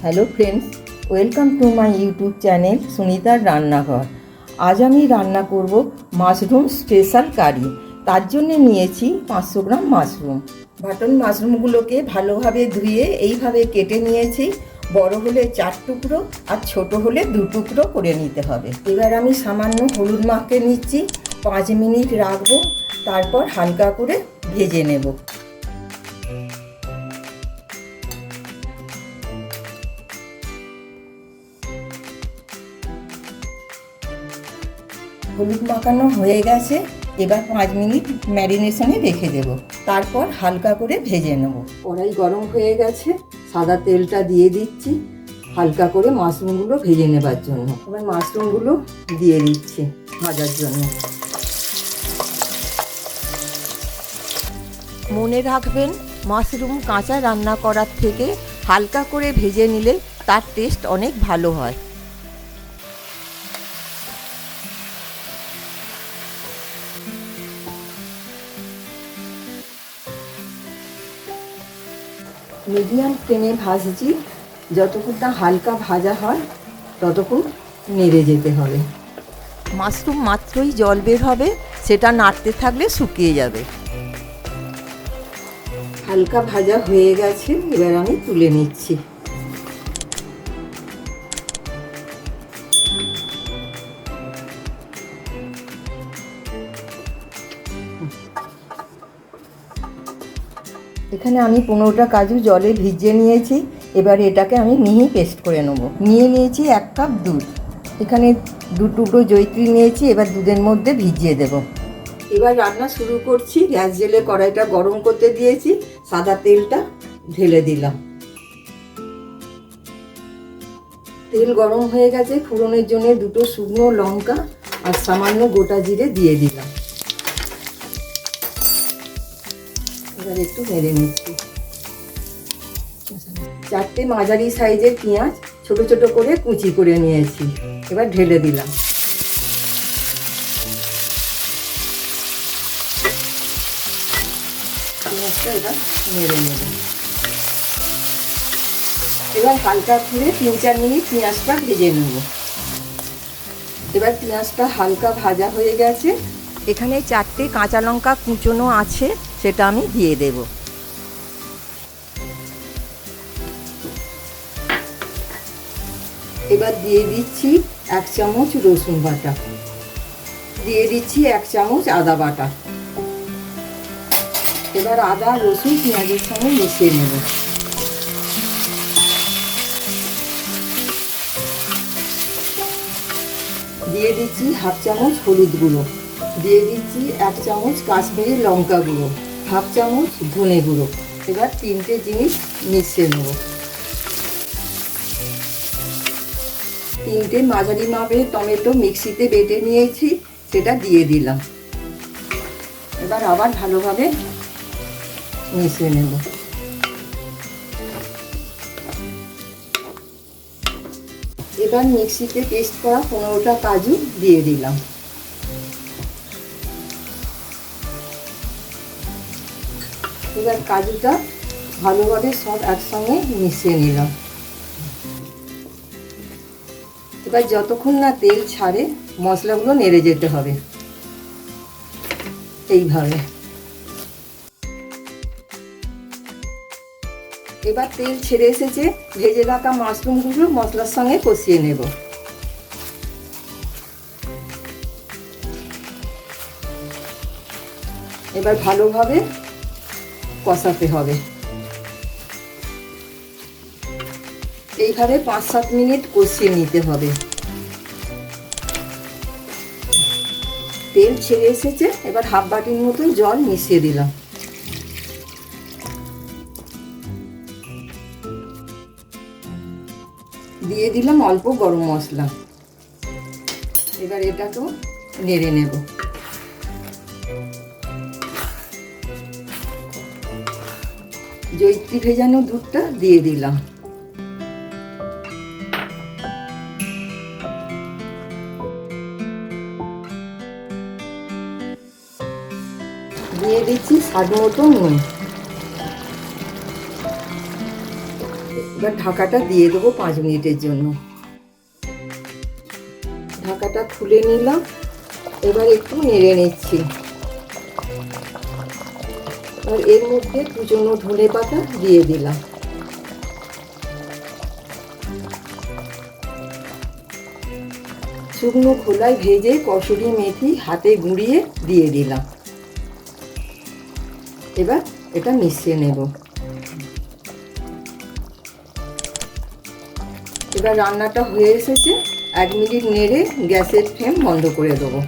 Hello friends, welcome to my YouTube channel সুনিতার রান্নাঘর। আজ আমি রান্না করব মাশরুম স্পেশাল কারি। তার জন্য নিয়েছি 500 গ্রাম মাশরুম। বাটন মাশরুমগুলোকে ভালোভাবে ধুয়ে এইভাবে কেটে নিয়েছি। বড় হলে 4 টুকরো আর ছোট হলে 2 টুকরো করে নিতে হবে। এবার আমি সামান্য হলুদ মাখিয়ে নিচ্ছি, 5 মিনিট রাখবো, তারপর হালকা করে ভেজে নেব। হলুদ মাখানো হয়ে গেছে, এবার 5 মিনিট ম্যারিনেশনে রেখে দেব, তারপর হালকা করে ভেজে নেব। কড়াই গরম হয়ে গেছে, সাদা তেলটা দিয়ে দিচ্ছি হালকা করে মাশরুমগুলো ভেজে নেবার জন্য। এবার মাশরুমগুলো দিয়ে দিচ্ছি ভাজার জন্য। মনে রাখবেন, মাশরুম কাঁচা রান্না করার থেকে হালকা করে ভেজে নিলে তার টেস্ট অনেক ভালো হয়। মিডিয়াম ফ্লেমে ভাজছি, যতক্ষণ না হালকা ভাজা হয় ততক্ষণ নেড়ে যেতে হবে। মাশরুম মাত্রই জল বের হবে, সেটা নাড়তে থাকলে শুকিয়ে যাবে। হালকা ভাজা হয়ে গেছে, এবার আমি তুলে নিচ্ছি। এখানে আমি 15টা কাজু জলে ভিজিয়ে নিয়েছি। এবার এটাকে আমি মিহি পেস্ট করে নেব। নিয়ে নিয়েছি 1 কাপ দুধ। এখানে 2 টুকরো জয়িত্রী নিয়েছি, এবার দুধের মধ্যে ভিজিয়ে দেব। এবার রান্না শুরু করছি। গ্যাস জেলে কড়াইটা গরম করতে দিয়েছি, সাদা তেলটা ঢেলে দিলাম। তেল গরম হয়ে গেছে, ফোড়নের জন্য 2টো শুকনো লঙ্কা আর সামান্য গোটা জিরে দিয়ে দিলাম। এবার একটু নেড়ে নিচ্ছি। 4টে মাঝারি সাইজের পেঁয়াজ ছোট ছোট করে কুচি করে নিয়েছি, এবার ঢেলে দিলাম। পেঁয়াজটা এবার নেড়ে নেব। এবার হালকা করে 3-4 মিনিট পেঁয়াজটা ভেজে নেব। এবার পেঁয়াজটা হালকা ভাজা হয়ে গেছে, এখানে 4টে কাঁচা লঙ্কা কুচোনো আছে, সেটা আমি দিয়ে দেব। এবার দিয়ে দিচ্ছি 1 চামচ রসুন বাটা, দিয়ে দিচ্ছি 1 চামচ আদা বাটা। এবার আদা রসুন পেঁয়াজের সঙ্গে মিশিয়ে নেব। দিয়ে দিচ্ছি 1/2 চামচ হলুদ গুঁড়ো, দিয়ে দিচ্ছি 1 চামচ কাশ্মীরি লঙ্কা গুঁড়ো, 1/2 চামচ ধনে গুঁড়ো। এবার 3টে জিনিস মিশিয়ে নেব। 3টে মাঝারি মাপের টমেটো মিক্সিতে বেটে নিয়েছি, সেটা দিয়ে দিলাম। এবার আবার ভালোভাবে মিশিয়ে নেব। এবার মিক্সিতে পেস্ট করা 15টা কাজু দিয়ে দিলাম। এবার কাজুটা ভালোভাবে সব একসঙ্গে মিশিয়ে নিলাম। এবার যতক্ষণ না তেল ছাড়ে মশলাগুলো নেড়ে যেতে হবে এইভাবে। এবার তেল ছেড়ে এসেছে, ভেজে রাখা মাশরুমগুলো মশলার সঙ্গে কষিয়ে নেব। এবার ভালোভাবে কষাতে হবে। এইভাবে 5-7 মিনিট কষিয়ে নিতে হবে। তেল ছেড়ে এসেছে, এবার 1/2 বাটির মতন জল মিশিয়ে দিলাম। দিয়ে দিলাম অল্প গরম মশলা। এবার এটাকেও নেড়ে নেব। জয়িত্রী ভেজানো দুধটা দিয়ে দিলাম। দিয়ে দিচ্ছি স্বাদ মতো নুন। এবার ঢাকাটা দিয়ে দেবো 5 মিনিটের জন্য। ঢাকাটা খুলে নিলাম, এবার একটু নেড়ে নিচ্ছি। আর এর মধ্যে কুচনো ধনে পাতা দিয়ে দিলাম। শুকনো খোলায় ভেজে কসুরি মেথি হাতে গুঁড়িয়ে দিয়ে দিলাম। এবার এটা মিশিয়ে নেব। এবার রান্নাটা হয়ে এসেছে, 1 মিনিট নেড়ে গ্যাসের ফ্লেম বন্ধ করে দেবো।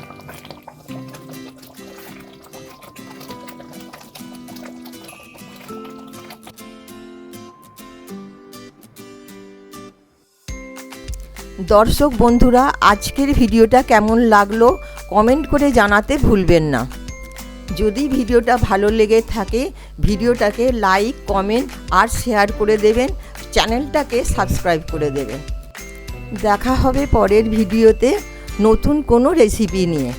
দর্শক বন্ধুরা, আজকের ভিডিওটা কেমন লাগলো কমেন্ট করে জানাতে ভুলবেন না। যদি ভিডিওটা ভালো লেগে থাকে ভিডিওটাকে লাইক, কমেন্ট আর শেয়ার করে দেবেন, চ্যানেলটাকে সাবস্ক্রাইব করে দেবেন। দেখা হবে পরের ভিডিওতে নতুন কোনো রেসিপি নিয়ে।